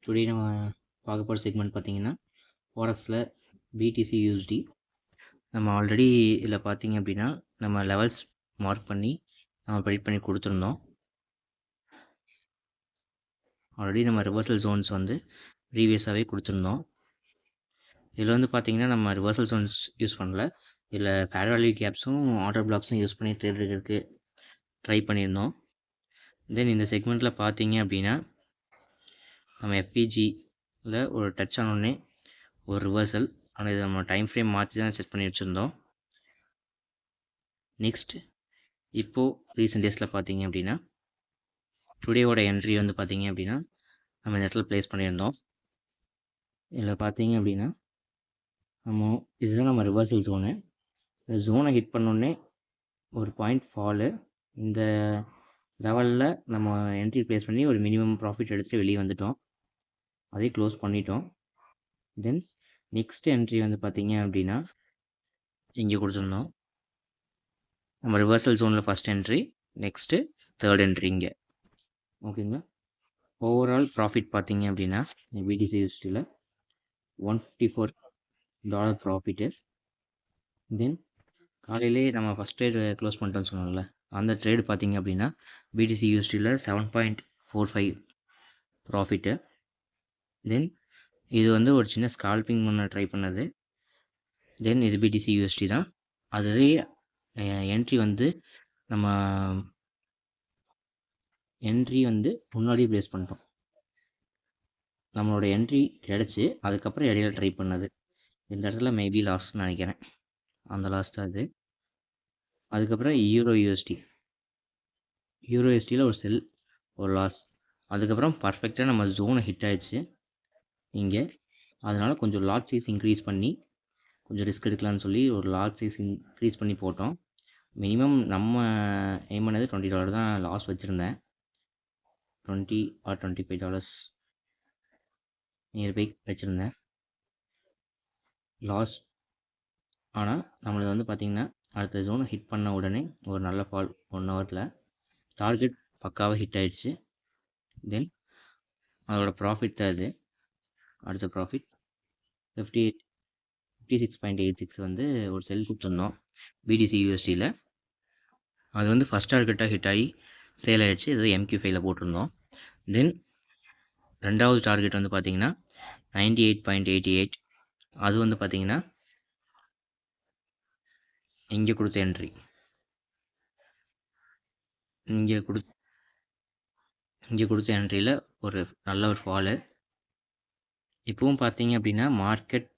Today நம்ம பார்க்க போகிற செக்மெண்ட் பார்த்தீங்கன்னா ஃபாரெக்ஸில் பிடிசி யூஎஸ்டி. நம்ம ஆல்ரெடி இதில் பார்த்தீங்க அப்படின்னா நம்ம லெவல்ஸ் மார்க் பண்ணி நம்ம ப்ரெடிக்ட் பண்ணி கொடுத்துருந்தோம். ஆல்ரெடி நம்ம ரிவர்சல் ஜோன்ஸ் வந்து ப்ரீவியஸாகவே கொடுத்துருந்தோம். இதில் வந்து பார்த்தீங்கன்னா நம்ம ரிவர்சல் ஜோன்ஸ் யூஸ் பண்ணல, இதில் ஃபேர் வேல்யூ கேப்ஸும் ஆர்டர் பிளாக்ஸும் யூஸ் பண்ணி ட்ரேட் எடுக்கிறதுக்கு ட்ரை பண்ணியிருந்தோம். தென் இந்த செக்மெண்ட்டில் பார்த்தீங்க அப்படின்னா நம்ம எஃபிஜியில் ஒரு டச் ஆனோடனே ஒரு ரிவர்சல், ஆனால் இது நம்ம டைம் ஃப்ரேம் மாற்றி தான் செட் பண்ணி வச்சுருந்தோம். நெக்ஸ்ட் இப்போது ரீசெண்ட் டேஸில் பார்த்தீங்க அப்படின்னா டுடேவோட என்ட்ரி வந்து பார்த்தீங்க அப்படின்னா நம்ம இந்த இடத்துல ப்ளேஸ் பண்ணியிருந்தோம். இதில் பார்த்தீங்க அப்படின்னா இதுதான் நம்ம ரிவர்சல் ஜோனு. இந்த ஜோனை ஹிட் பண்ணோடனே ஒரு பாயிண்ட் ஃபாலு, இந்த லெவலில் நம்ம என்ட்ரி ப்ளேஸ் பண்ணி ஒரு மினிமம் ப்ராஃபிட் எடுத்துகிட்டு வெளியே வந்துட்டோம், அதே க்ளோஸ் பண்ணிட்டோம். தென் நெக்ஸ்ட் என்ட்ரி வந்து பார்த்தீங்க அப்படின்னா இங்கே கொடுத்துருந்தோம். நம்ம ரிவர்சல் ஜோனில் first entry, next third entry இங்கே. ஓகேங்களா. ஓவரால் ப்ராஃபிட் பார்த்தீங்க அப்படின்னா பிடிசி யூஎஸ்டியில் $154 ப்ராஃபிட்டு. தென் காலையிலே நம்ம ஃபஸ்ட் ட்ரேடு க்ளோஸ் பண்ணிட்டோம்னு சொன்னோம்ல, அந்த ட்ரேடு பார்த்தீங்க அப்படின்னா பிடிசி யூஎஸ்டியில் 7.45 ப்ராஃபிட்டு. தென் இது வந்து ஒரு சின்ன ஸ்கால்பிங் பண்ண ட்ரை பண்ணது. தென் இது பிடிசி யூஎஸ்டி தான். அதுலேயே என்ட்ரி வந்து நம்ம முன்னாடியே ப்ளேஸ் பண்ணிட்டோம். நம்மளோட என்ட்ரி கிடச்சி அதுக்கப்புறம் இடையில ட்ரை பண்ணது. இந்த இடத்துல மேபி லாஸ்ன்னு நினைக்கிறேன், அந்த லாஸ் தான் அது. அதுக்கப்புறம் யூரோ யூஎஸ்டியில் ஒரு செல், ஒரு லாஸ். அதுக்கப்புறம் பர்ஃபெக்டாக நம்ம ஜோனை ஹிட் ஆகிடுச்சு இங்கே. அதனால் கொஞ்சம் லாட் சைஸ் இன்க்ரீஸ் பண்ணி கொஞ்சம் ரிஸ்க் எடுக்கலான்னு சொல்லி ஒரு லாட் சைஸ் இன்க்ரீஸ் பண்ணி போட்டோம். மினிமம் நம்ம எய்ம் பண்ணது $20 தான் லாஸ் வச்சுருந்தேன். $20 or $25 நியர்பை வச்சுருந்தேன் லாஸ். ஆனால் நம்மளுக்கு வந்து பார்த்திங்கன்னா அடுத்த ஜோனை ஹிட் பண்ண உடனே ஒரு நல்ல ஃபால் 1 ஹவரில் டார்கெட் பக்காவாக ஹிட் ஆகிடுச்சு. தென் அதோட ப்ராஃபிட் தான் இது. அடுத்த ப்ராஃபிட் 56.86 வந்து ஒரு செல் கொடுத்துருந்தோம் பிடிசி யூஎஸ்டியில். அது வந்து ஃபஸ்ட் டார்கெட்டாக ஹிட் ஆகி சேல் ஆகிடுச்சு. இது MQ5 போட்டிருந்தோம். தென் ரெண்டாவது டார்கெட் வந்து பார்த்திங்கன்னா 98.88. அது வந்து பார்த்திங்கன்னா இங்கே கொடுத்த என்ட்ரி, இங்கே கொடுத்த என்ட்ரியில் ஒரு நல்ல ஒரு ஃபாலு. இப்போவும் பார்த்தீங்க அப்படின்னா மார்க்கெட்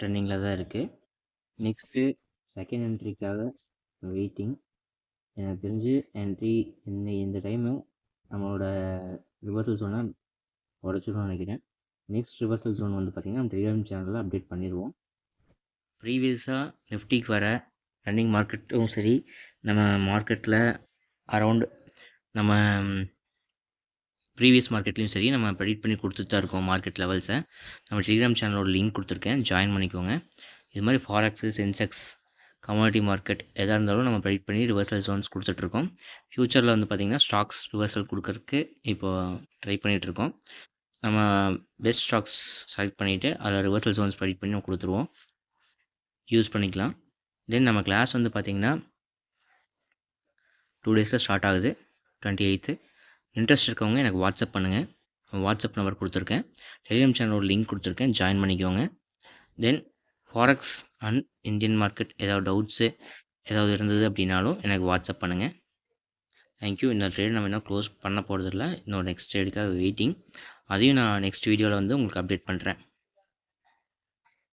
ரன்னிங்கில் தான் இருக்குது. நெக்ஸ்ட்டு செகண்ட் என்ட்ரிக்காக வெயிட்டிங். எனக்கு தெரிஞ்சு என்ட்ரி இந்த டைமு நம்மளோட ரிவர்சல் ஜோனை உடச்சிடும்னு நினைக்கிறேன். நெக்ஸ்ட் ரிவர்சல் ஜோன் வந்து பார்த்திங்கன்னா நம்ம டெலிகிராம் சேனலில் அப்டேட் பண்ணிடுவோம். ப்ரீவியஸாக நிஃப்டிக்கு வர ரன்னிங் மார்க்கெட்டும் சரி, நம்ம மார்க்கெட்டில் அரவுண்ட் நம்ம ப்ரீவியஸ் மார்க்கெட்லேயும் சரி நம்ம ப்ரெடிக்ட் பண்ணி கொடுத்துட்டு தான் இருக்கோம் மார்க்கெட் லெவல்ஸை. நம்ம டெலிகிராம் சேனலோட லிங்க் கொடுத்துருக்கேன், ஜாயின் பண்ணிக்கோங்க. இது மாதிரி ஃபாரெக்ஸு, சென்செக்ஸ், கமாடிட்டி மார்க்கெட் எதாக இருந்தாலும் நம்ம ப்ரெடிக்ட் பண்ணி ரிவர்சல் ஜோன்ஸ் கொடுத்துட்ருக்கோம். ஃப்யூச்சரில் வந்து பார்த்திங்கன்னா ஸ்டாக்ஸ் ரிவர்சல் கொடுக்கறதுக்கு இப்போது ட்ரை பண்ணிகிட்ருக்கோம். நம்ம பெஸ்ட் ஸ்டாக்ஸ் செலக்ட் பண்ணிவிட்டு அதில் ரிவர்சல் ஜோன்ஸ் ப்ரெடிக்ட் பண்ணி நம்ம கொடுத்துருவோம், யூஸ் பண்ணிக்கலாம். தென் நம்ம கிளாஸ் வந்து பார்த்திங்கன்னா 2 டேஸில் ஸ்டார்ட் ஆகுது, 28th. இன்ட்ரெஸ்ட் இருக்கவங்க எனக்கு வாட்ஸ்அப் பண்ணுங்கள், வாட்ஸ்அப் நம்பர் கொடுத்துருக்கேன். டெலிகிராம் சேனலோட லிங்க் கொடுத்துருக்கேன், ஜாயின் பண்ணிக்கோங்க. தென் ஃபாரெக்ஸ் அண்ட் இந்தியன் மார்க்கெட் ஏதாவது டவுட்ஸு ஏதாவது இருந்தது அப்படின்னாலும் எனக்கு வாட்ஸ்அப் பண்ணுங்கள். தேங்க்யூ. இந்த ட்ரேட் நம்ம இன்னும் க்ளோஸ் பண்ண போகிறதில்ல, இன்னொரு நெக்ஸ்ட் ட்ரேடுக்காக வெயிட்டிங். அதையும் நான் நெக்ஸ்ட் வீடியோவில் வந்து உங்களுக்கு அப்டேட் பண்ணுறேன்.